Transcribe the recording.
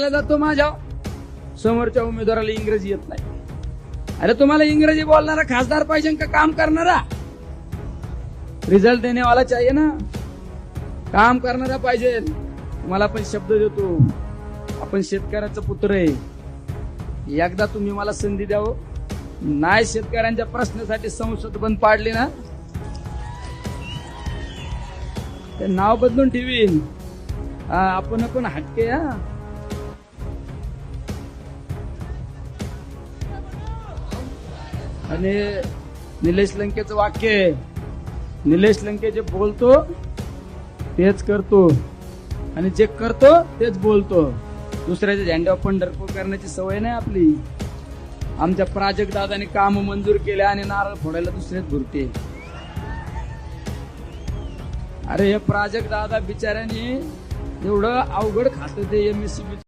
बोलायला जातो माझ्या समोरच्या उमेदवाराला इंग्रजी येत नाही. अरे तुम्हाला इंग्रजी बोलणारा खासदार पाहिजे का काम करणारा? रिझल्ट देने वाला चाहिए ना, काम करणारा पाहिजे. तुम्हाला पण शब्द देतो, आपण शेतकऱ्याचं पुत्र आहे. एकदा तुम्ही मला संधी द्यावं. नाही शेतकऱ्यांच्या प्रश्नासाठी संसद बंद पाडली ना, ते नाव बदलून ठेवीन. आपण पण हटके. आणि निलेश लंकेचं वाक्य आहे, निलेश लंके जे बोलतो तेच करतो आणि जे करतो तेच बोलतो. दुसऱ्याच्या झेंड्यावर पंढरपूर करण्याची सवय नाही आपली. आमच्या प्राजक्त दादाने काम मंजूर केले आणि नारळ फोडायला दुसरेच भुरटे. अरे हे प्राजक्त दादा बिचाऱ्याने एवढं अवघड खातं ते MSCB